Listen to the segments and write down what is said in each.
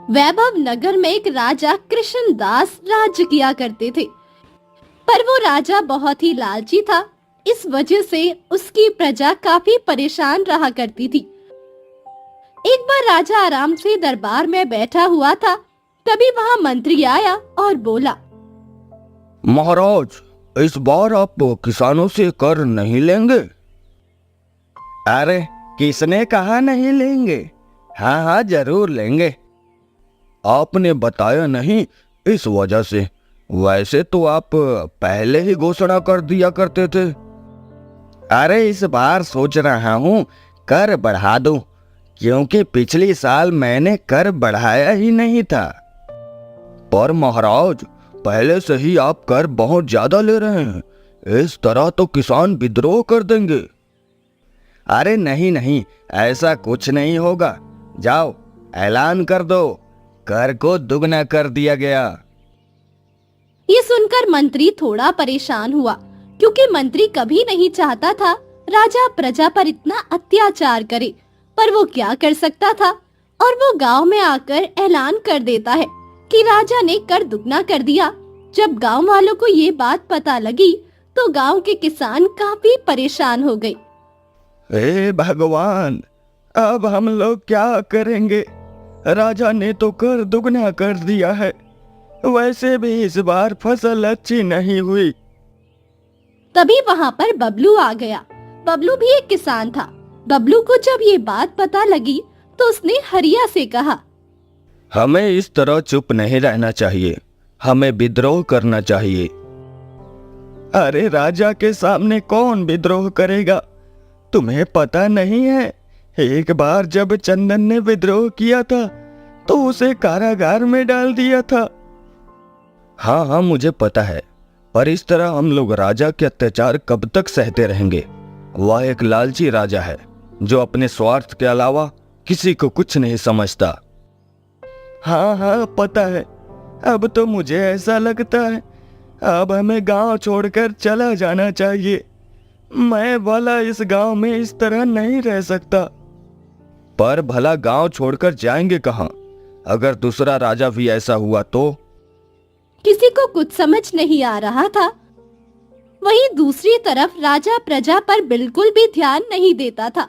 वैभव नगर में एक राजा कृष्णदास राज्य किया करते थे, पर वो राजा बहुत ही लालची था। इस वजह से उसकी प्रजा काफी परेशान रहा करती थी। एक बार राजा आराम से दरबार में बैठा हुआ था, तभी वहाँ मंत्री आया और बोला, महाराज, इस बार आप किसानों से कर नहीं लेंगे? अरे किसने कहा नहीं लेंगे? हाँ हाँ जरूर लेंगे। आपने बताया नहीं, इस वजह से। वैसे तो आप पहले ही घोषणा कर दिया करते थे। अरे इस बार सोच रहा हूँ कर बढ़ा दूं, क्योंकि पिछली साल मैंने कर बढ़ाया ही नहीं था। पर महाराज, पहले से ही आप कर बहुत ज्यादा ले रहे हैं, इस तरह तो किसान विद्रोह कर देंगे। अरे नहीं नहीं, ऐसा कुछ नहीं होगा। जाओ ऐलान कर दो, कर को दुगना कर दिया गया। ये सुनकर मंत्री थोड़ा परेशान हुआ, क्योंकि मंत्री कभी नहीं चाहता था राजा प्रजा पर इतना अत्याचार करे, पर वो क्या कर सकता था। और वो गांव में आकर ऐलान कर देता है कि राजा ने कर दुगना कर दिया। जब गांव वालों को ये बात पता लगी तो गांव के किसान काफी परेशान हो गए। हे भगवान, अब हम लोग क्या करेंगे? राजा ने तो कर दुगना कर दिया है, वैसे भी इस बार फसल अच्छी नहीं हुई। तभी वहाँ पर बबलू आ गया। बबलू भी एक किसान था। बबलू को जब ये बात पता लगी तो उसने हरिया से कहा, हमें इस तरह चुप नहीं रहना चाहिए, हमें विद्रोह करना चाहिए। अरे राजा के सामने कौन विद्रोह करेगा? तुम्हें पता नहीं है, एक बार जब चंदन ने विद्रोह किया था तो उसे कारागार में डाल दिया था। हाँ हाँ मुझे पता है, पर इस तरह हम लोग राजा के अत्याचार कब तक सहते रहेंगे? वह एक लालची राजा है जो अपने स्वार्थ के अलावा किसी को कुछ नहीं समझता। हाँ हाँ पता है। अब तो मुझे ऐसा लगता है अब हमें गांव छोड़कर चला जाना चाहिए। मैं भला इस गांव में इस तरह नहीं रह सकता। पर भला गांव छोड़कर जाएंगे कहाँ? अगर दूसरा राजा भी ऐसा हुआ तो? किसी को कुछ समझ नहीं आ रहा था। वहीं दूसरी तरफ राजा प्रजा पर बिल्कुल भी ध्यान नहीं देता था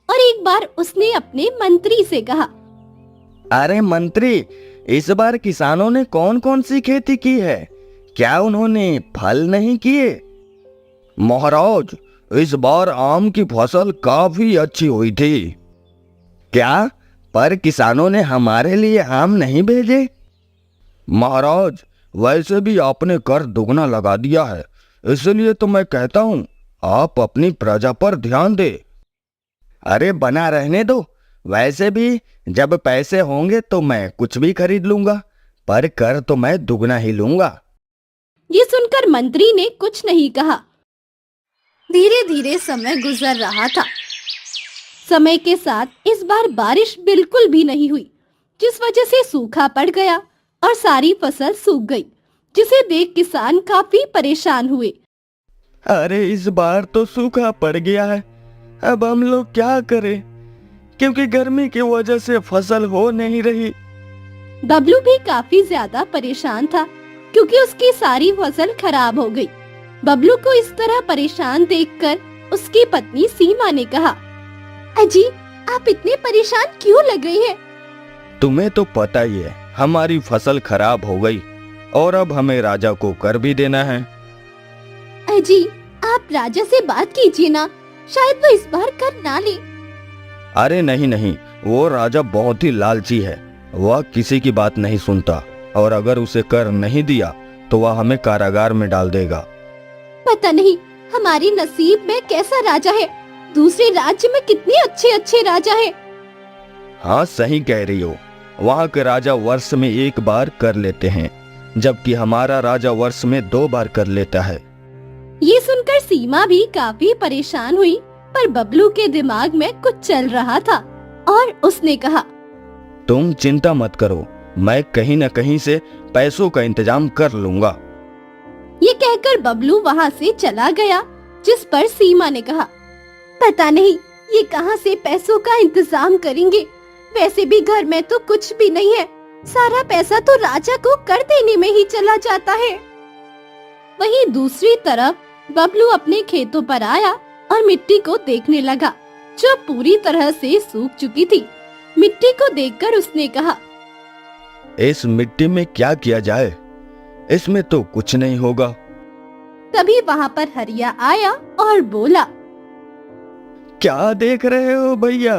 और एक बार उसने अपने मंत्री से कहा, अरे मंत्री, इस बार किसानों ने कौन कौन सी खेती की है? क्या उन्होंने फल नहीं किए? महाराज, इस बार आम की फसल काफी अच्छी हुई थी। क्या? पर किसानों ने हमारे लिए आम नहीं भेजे? महाराज, वैसे भी आपने कर दुगना लगा दिया है, इसलिए तो मैं कहता हूं आप अपनी प्रजा पर ध्यान दे। अरे बना रहने दो, वैसे भी जब पैसे होंगे तो मैं कुछ भी खरीद लूंगा, पर कर तो मैं दुगना ही लूंगा। ये सुनकर मंत्री ने कुछ नहीं कहा। धीरे धीरे समय गुजर रहा था। समय के साथ इस बार बारिश बिल्कुल भी नहीं हुई, जिस वजह से सूखा पड़ गया और सारी फसल सूख गई, जिसे देख किसान काफी परेशान हुए। अरे इस बार तो सूखा पड़ गया है, अब हम लोग क्या करें? क्योंकि गर्मी की वजह से फसल हो नहीं रही। बबलू भी काफी ज्यादा परेशान था, क्योंकि उसकी सारी फसल खराब हो गई। बबलू को इस तरह परेशान देखकर उसकी पत्नी सीमा ने कहा, अजी, आप इतने परेशान क्यों लग रही हैं? तुम्हें तो पता ही है, हमारी फसल खराब हो गई और अब हमें राजा को कर भी देना है। अजी, आप राजा से बात कीजिए ना, शायद वो इस बार कर ना ले। अरे नहीं नहीं, वो राजा बहुत ही लालची है, वह किसी की बात नहीं सुनता और अगर उसे कर नहीं दिया तो वह हमें कारागार में डाल देगा। पता नहीं हमारी नसीब में कैसा राजा है, दूसरे राज्य में कितने अच्छे अच्छे राजा हैं। हाँ सही कह रही हो, वहाँ के राजा वर्ष में एक बार कर लेते हैं, जबकि हमारा राजा वर्ष में 2 बार कर लेता है। ये सुनकर सीमा भी काफी परेशान हुई, पर बबलू के दिमाग में कुछ चल रहा था और उसने कहा, तुम चिंता मत करो, मैं कहीं न कहीं से पैसों का इंतजाम कर लूंगा। ये कहकर बबलू वहाँ से चला गया, जिस पर सीमा ने कहा, पता नहीं ये कहाँ से पैसों का इंतजाम करेंगे, वैसे भी घर में तो कुछ भी नहीं है, सारा पैसा तो राजा को कर देने में ही चला जाता है। वहीं दूसरी तरफ बबलू अपने खेतों पर आया और मिट्टी को देखने लगा, जो पूरी तरह से सूख चुकी थी। मिट्टी को देखकर उसने कहा, इस मिट्टी में क्या किया जाए? इसमें तो कुछ नहीं होगा। तभी वहाँ पर हरिया आया और बोला, क्या देख रहे हो भैया?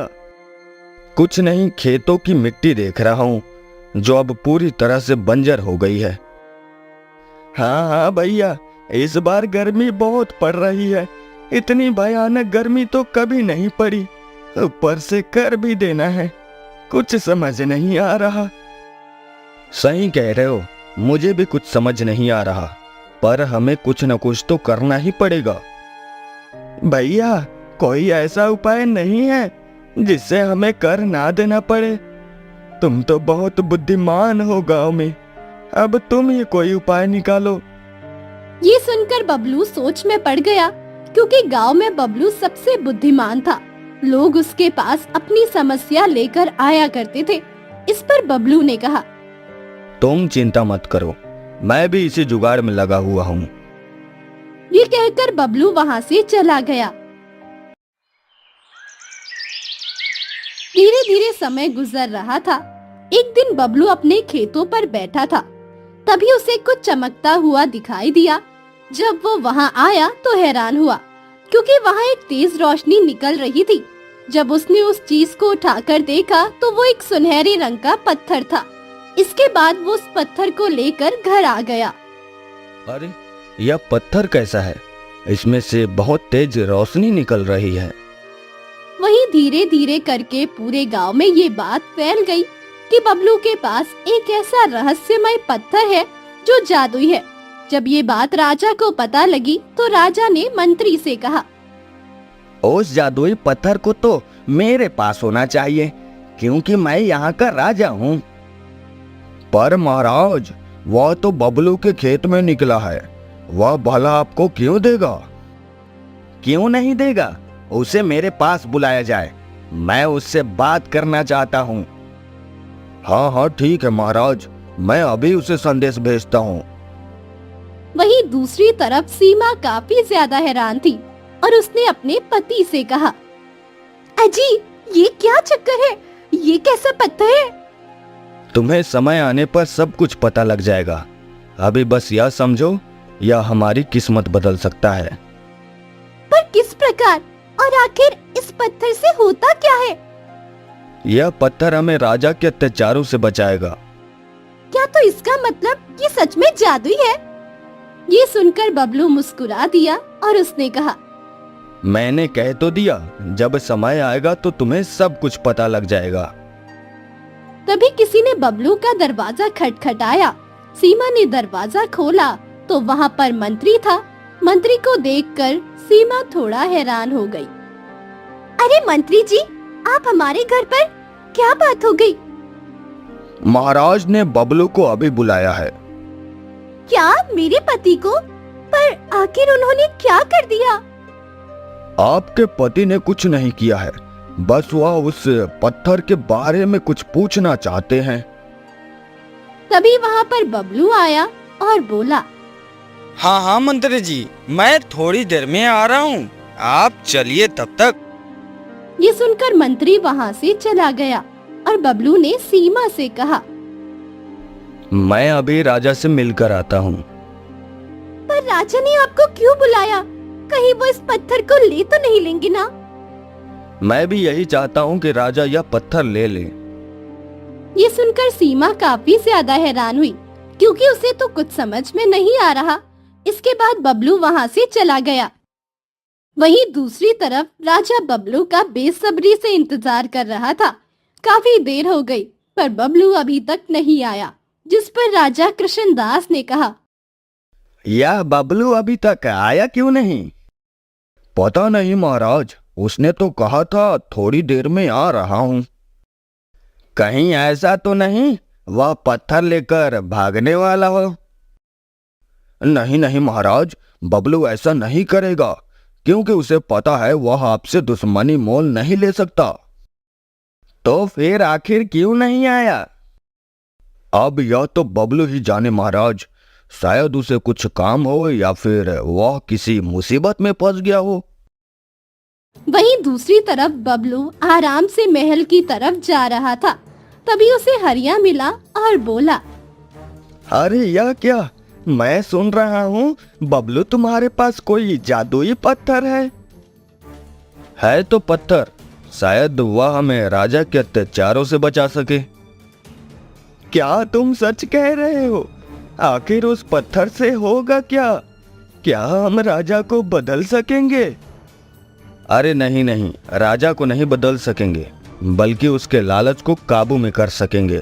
कुछ नहीं, खेतों की मिट्टी देख रहा हूँ, जो अब पूरी तरह से बंजर हो गई है। हाँ हाँ भैया, इस बार गर्मी बहुत पड़ रही है। इतनी भयानक गर्मी तो कभी नहीं पड़ी, ऊपर से कर भी देना है, कुछ समझ नहीं आ रहा। सही कह रहे हो, मुझे भी कुछ समझ नहीं आ रहा, पर हमें कुछ न कुछ तो करना ही पड़ेगा। भैया, कोई ऐसा उपाय नहीं है जिससे हमें कर ना देना पड़े? तुम तो बहुत बुद्धिमान हो गांव में, अब तुम ही कोई उपाय निकालो। ये सुनकर बबलू सोच में पड़ गया, क्योंकि गांव में बबलू सबसे बुद्धिमान था। लोग उसके पास अपनी समस्या लेकर आया करते थे। इस पर बबलू ने कहा, तुम चिंता मत करो, मैं भी इसी जुगाड़ में लगा हुआ हूँ। ये कहकर बबलू वहाँ से चला गया। धीरे धीरे समय गुजर रहा था। एक दिन बबलू अपने खेतों पर बैठा था, तभी उसे कुछ चमकता हुआ दिखाई दिया। जब वो वहाँ आया तो हैरान हुआ, क्योंकि वहाँ एक तेज रोशनी निकल रही थी। जब उसने उस चीज को उठाकर देखा तो वो एक सुनहरे रंग का पत्थर था। इसके बाद वो उस पत्थर को लेकर घर आ गया। अरे, यह पत्थर कैसा है? इसमें से बहुत तेज रोशनी निकल रही है। वहीं धीरे धीरे करके पूरे गांव में ये बात फैल गई कि बबलू के पास एक ऐसा रहस्यमय पत्थर है जो जादुई है। जब ये बात राजा को पता लगी तो राजा ने मंत्री से कहा, उस जादुई पत्थर को तो मेरे पास होना चाहिए, क्योंकि मैं यहाँ का राजा हूँ। पर महाराज, वह तो बबलू के खेत में निकला है, वह भला आपको क्यों देगा? क्यों नहीं देगा? उसे मेरे पास बुलाया जाए, मैं उससे बात करना चाहता हूँ। हाँ हाँ ठीक है महाराज, मैं अभी उसे संदेश भेजता हूँ। वहीं दूसरी तरफ सीमा काफी ज्यादा हैरान थी और उसने अपने पति से कहा, अजी, ये क्या चक्कर है? ये कैसा पत्थर है? तुम्हें समय आने पर सब कुछ पता लग जाएगा। अभी बस यह समझो, यह हमारी किस्मत बदल सकता है। पर किस प्रकार? और आखिर इस पत्थर से होता क्या है? यह पत्थर हमें राजा के अत्याचारों से बचाएगा। क्या तो इसका मतलब ये सच में जादुई है? ये सुनकर बबलू मुस्कुरा दिया और उसने कहा, मैंने कह तो दिया, जब समय आएगा तो तुम्हें सब कुछ पता लग जाएगा। तभी किसी ने बबलू का दरवाजा खटखटाया। सीमा ने दरवाजा खोला तो वहाँ पर मंत्री था। मंत्री को देखकर सीमा थोड़ा हैरान हो गई। अरे मंत्री जी, आप हमारे घर पर? क्या बात हो गई? महाराज ने बबलू को अभी बुलाया है। क्या, मेरे पति को? पर आखिर उन्होंने क्या कर दिया? आपके पति ने कुछ नहीं किया है, बस वह उस पत्थर के बारे में कुछ पूछना चाहते हैं। तभी वहाँ पर बबलू आया और बोला, हाँ हाँ मंत्री जी, मैं थोड़ी देर में आ रहा हूँ, आप चलिए तब तक। ये सुनकर मंत्री वहाँ से चला गया और बबलू ने सीमा से कहा, मैं अभी राजा से मिलकर आता हूँ। पर राजा ने आपको क्यों बुलाया? कहीं वो इस पत्थर को ले तो नहीं लेंगे ना? मैं भी यही चाहता हूँ कि राजा यह पत्थर ले ले। ये सुनकर सीमा काफी ज्यादा हैरान हुई, क्योंकि उसे तो कुछ समझ में नहीं आ रहा। इसके बाद बबलू वहाँ से चला गया। वहीं दूसरी तरफ राजा बबलू का बेसब्री से इंतजार कर रहा था। काफी देर हो गई पर बबलू अभी तक नहीं आया, जिस पर राजा कृष्णदास ने कहा, यह बबलू अभी तक आया क्यों नहीं? पता नहीं महाराज, उसने तो कहा था थोड़ी देर में आ रहा हूँ। कहीं ऐसा तो नहीं वह पत्थर लेकर भागने वाला हो? नहीं नहीं महाराज, बबलू ऐसा नहीं करेगा, क्योंकि उसे पता है वह आपसे दुश्मनी मोल नहीं ले सकता। तो फिर आखिर क्यों नहीं आया? अब यह तो बबलू ही जाने महाराज, शायद उसे कुछ काम हो या फिर वह किसी मुसीबत में फंस गया हो। वहीं दूसरी तरफ बबलू आराम से महल की तरफ जा रहा था। तभी उसे हरिया मिला और बोला, अरे यह क्या, मैं सुन रहा हूँ बबलू तुम्हारे पास कोई जादुई पत्थर है तो पत्थर, शायद वह हमें राजा के अत्याचारों से बचा सके। क्या तुम सच कह रहे हो? आखिर उस पत्थर से होगा क्या? क्या हम राजा को बदल सकेंगे? अरे नहीं नहीं, राजा को नहीं बदल सकेंगे, बल्कि उसके लालच को काबू में कर सकेंगे।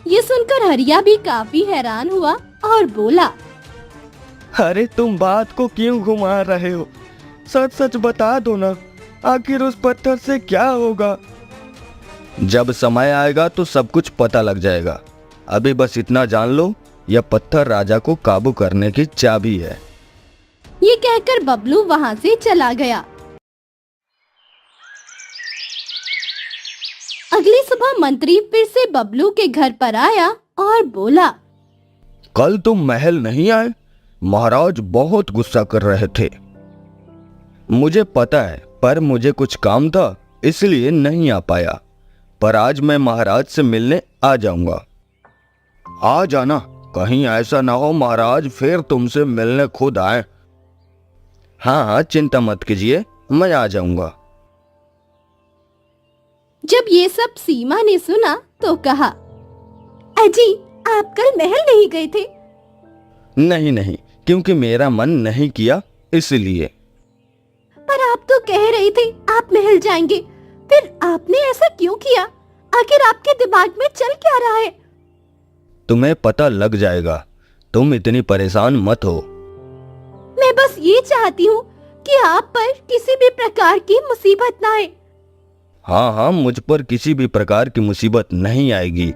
ये सुनकर हरिया भी काफी हैरान हुआ और बोला, अरे तुम बात को क्यों घुमा रहे हो? सच सच बता दो ना, आखिर उस पत्थर से क्या होगा? जब समय आएगा तो सब कुछ पता लग जाएगा। अभी बस इतना जान लो, यह पत्थर राजा को काबू करने की चाबी है। ये कहकर बबलू वहाँ से चला गया। अगली सुबह मंत्री फिर से बबलू के घर पर आया और बोला, कल तुम महल नहीं आए, महाराज बहुत गुस्सा कर रहे थे। मुझे पता है, पर मुझे कुछ काम था इसलिए नहीं आ पाया, पर आज मैं महाराज से मिलने आ जाऊंगा। आ जाना, कहीं ऐसा ना हो महाराज फिर तुमसे मिलने खुद आए। हाँ हाँ, चिंता मत कीजिए, मैं आ जाऊंगा। जब ये सब सीमा ने सुना तो कहा, अजी आप कल महल नहीं गए थे? नहीं नहीं, क्योंकि मेरा मन नहीं किया इसलिए। पर आप तो कह रहे थे आप महल जाएंगे, फिर आपने ऐसा क्यों किया? आखिर आपके दिमाग में चल क्या रहा है? तुम्हें पता लग जाएगा, तुम इतनी परेशान मत हो। मैं बस ये चाहती हूँ कि आप पर किसी भी प्रकार की मुसीबत ना आए। हाँ हाँ, मुझ पर किसी भी प्रकार की मुसीबत नहीं आएगी।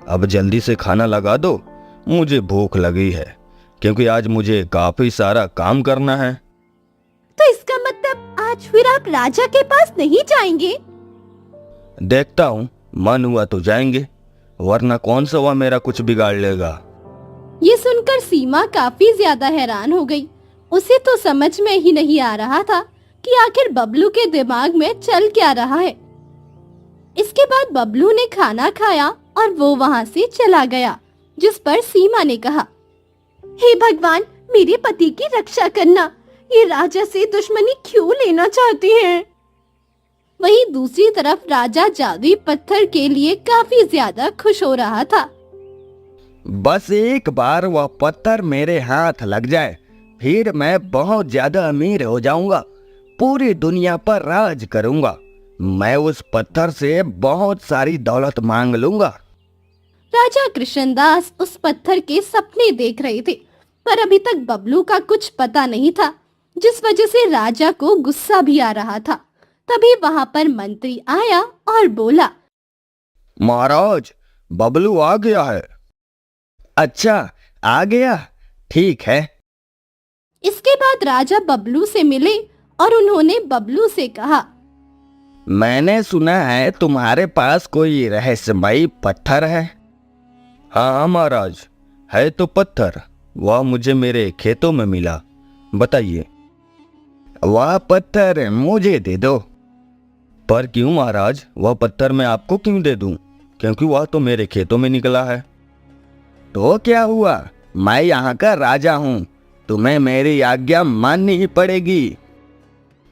अब जल्दी से खाना लगा दो, मुझे भूख लगी है, क्योंकि आज मुझे काफी सारा काम करना है। तो इसका मतलब आज फिर आप राजा के पास नहीं जाएंगे? देखता हूँ, मन हुआ तो जाएंगे, वरना कौन सा वह मेरा कुछ बिगाड़ लेगा। ये सुनकर सीमा काफी ज्यादा हैरान हो गई। उसे तो समझ में ही नहीं आ रहा था कि आखिर बबलू के दिमाग में चल क्या रहा है। इसके बाद बबलू ने खाना खाया और वो वहाँ से चला गया, जिस पर सीमा ने कहा, हे भगवान, मेरे पति की रक्षा करना, ये राजा से दुश्मनी क्यों लेना चाहते हैं? वहीं दूसरी तरफ राजा जादुई पत्थर के लिए काफी ज्यादा खुश हो रहा था। बस एक बार वह पत्थर मेरे हाथ लग जाए, फिर मैं बहुत ज्यादा अमीर हो जाऊंगा, पूरी दुनिया पर राज करूंगा। मैं उस पत्थर से बहुत सारी दौलत मांग लूंगा। राजा कृष्णदास उस पत्थर के सपने देख रहे थे, पर अभी तक बबलू का कुछ पता नहीं था, जिस वजह से राजा को गुस्सा भी आ रहा था। तभी वहां पर मंत्री आया और बोला, महाराज, बबलू आ गया है। अच्छा, आ गया, ठीक है। इसके बाद राजा बबलू से मिले और उन्होंने बबलू से कहा, मैंने सुना है तुम्हारे पास कोई रहस्यमयी पत्थर है। हाँ महाराज, है तो पत्थर, वह मुझे मेरे खेतों में मिला। बताइए। वह पत्थर मुझे दे दो। पर क्यों महाराज, वह पत्थर मैं आपको क्यों दे दूं? क्योंकि वह तो मेरे खेतों में निकला है। तो क्या हुआ, मैं यहाँ का राजा हूँ, तुम्हें मेरी आज्ञा माननी ही पड़ेगी।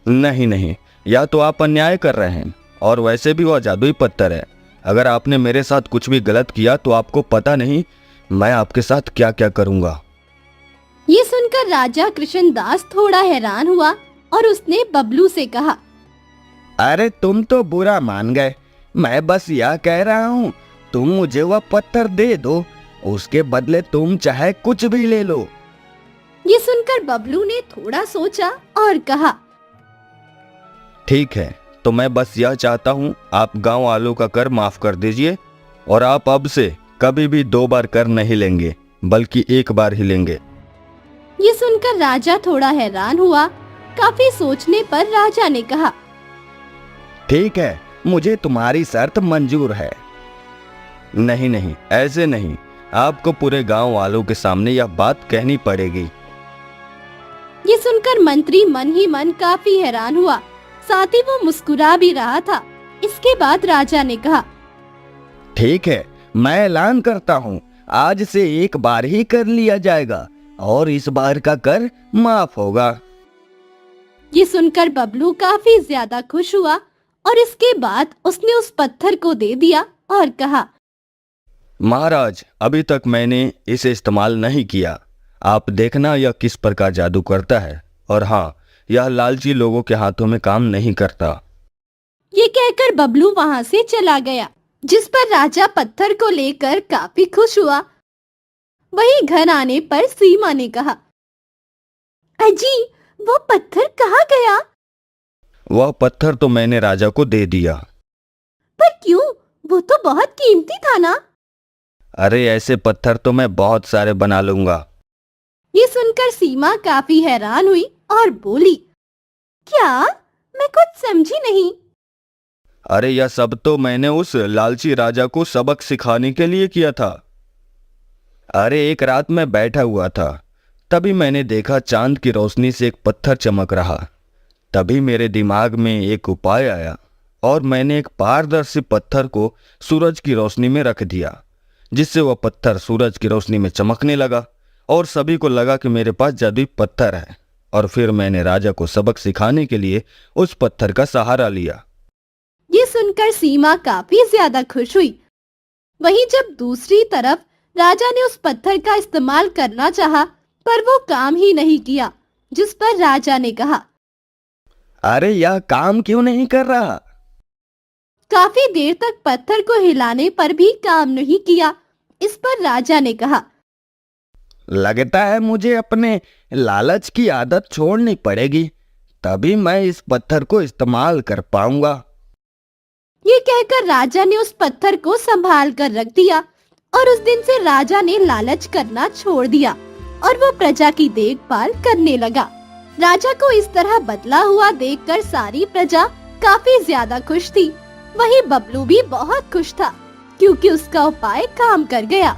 नहीं नहीं, या तो आप अन्याय कर रहे हैं, और वैसे भी वह जादुई पत्थर है। अगर आपने मेरे साथ कुछ भी गलत किया तो आपको पता नहीं मैं आपके साथ क्या क्या करूंगा। ये सुनकर राजा कृष्णदास थोड़ा हैरान हुआ और उसने बबलू से कहा, अरे तुम तो बुरा मान गए, मैं बस यह कह रहा हूँ तुम मुझे वह पत्थर दे दो, उसके बदले तुम चाहे कुछ भी ले लो। ये सुनकर बबलू ने थोड़ा सोचा और कहा, ठीक है, तो मैं बस यह चाहता हूँ आप गांव वालों का कर माफ कर दीजिए, और आप अब से कभी भी 2 बार कर नहीं लेंगे, बल्कि 1 बार ही लेंगे। ये सुनकर राजा थोड़ा हैरान हुआ। काफी सोचने पर राजा ने कहा, ठीक है, मुझे तुम्हारी शर्त मंजूर है, नहीं नहीं, ऐसे नहीं, आपको पूरे गांव वालों के सामने यह बात कहनी पड़ेगी। ये सुनकर मंत्री मन ही मन काफी हैरान हुआ, साथ ही वो मुस्कुरा भी रहा था। इसके बाद राजा ने कहा, ठीक है, मैं ऐलान करता हूँ, आज से एक बार ही कर लिया जाएगा और इस बार का कर माफ होगा। ये सुनकर बबलू काफी ज्यादा खुश हुआ और इसके बाद उसने उस पत्थर को दे दिया और कहा, महाराज, अभी तक मैंने इसे इस्तेमाल नहीं किया, आप देखना यह किस प्रकार जादू करता है। और हाँ, यह लालची लोगों के हाथों में काम नहीं करता। ये कहकर बबलू वहाँ से चला गया, जिस पर राजा पत्थर को लेकर काफी खुश हुआ। वहीं घर आने पर सीमा ने कहा, अजी, वो पत्थर कहाँ गया? वह पत्थर तो मैंने राजा को दे दिया। पर क्यों? वो तो बहुत कीमती था ना। अरे ऐसे पत्थर तो मैं बहुत सारे बना लूंगा। ये सुनकर सीमा काफी हैरान हुई और बोली, क्या? मैं कुछ समझी नहीं। अरे यह सब तो मैंने उस लालची राजा को सबक सिखाने के लिए किया था। अरे एक रात मैं बैठा हुआ था, तभी मैंने देखा चांद की रोशनी से एक पत्थर चमक रहा। तभी मेरे दिमाग में एक उपाय आया और मैंने एक पारदर्शी पत्थर को सूरज की रोशनी में रख दिया, जिससे वह पत्थर सूरज की रोशनी में चमकने लगा और सभी को लगा कि मेरे पास जादुई पत्थर है। और फिर मैंने राजा को सबक सिखाने के लिए उस पत्थर का सहारा लिया। ये सुनकर सीमा काफी ज्यादा खुश हुई। वहीं जब दूसरी तरफ राजा ने उस पत्थर का इस्तेमाल करना चाहा, पर वो काम ही नहीं किया, जिस पर राजा ने कहा, अरे यह काम क्यों नहीं कर रहा? काफी देर तक पत्थर को हिलाने पर भी काम नहीं किया। इस पर राजा ने कहा, लगता है मुझे अपने लालच की आदत छोड़नी पड़ेगी, तभी मैं इस पत्थर को इस्तेमाल कर पाऊंगा। ये कहकर राजा ने उस पत्थर को संभाल कर रख दिया और उस दिन से राजा ने लालच करना छोड़ दिया और वो प्रजा की देखभाल करने लगा। राजा को इस तरह बदला हुआ देखकर सारी प्रजा काफी ज्यादा खुश थी। वहीं बबलू भी बहुत खुश था, क्योंकि उसका उपाय काम कर गया।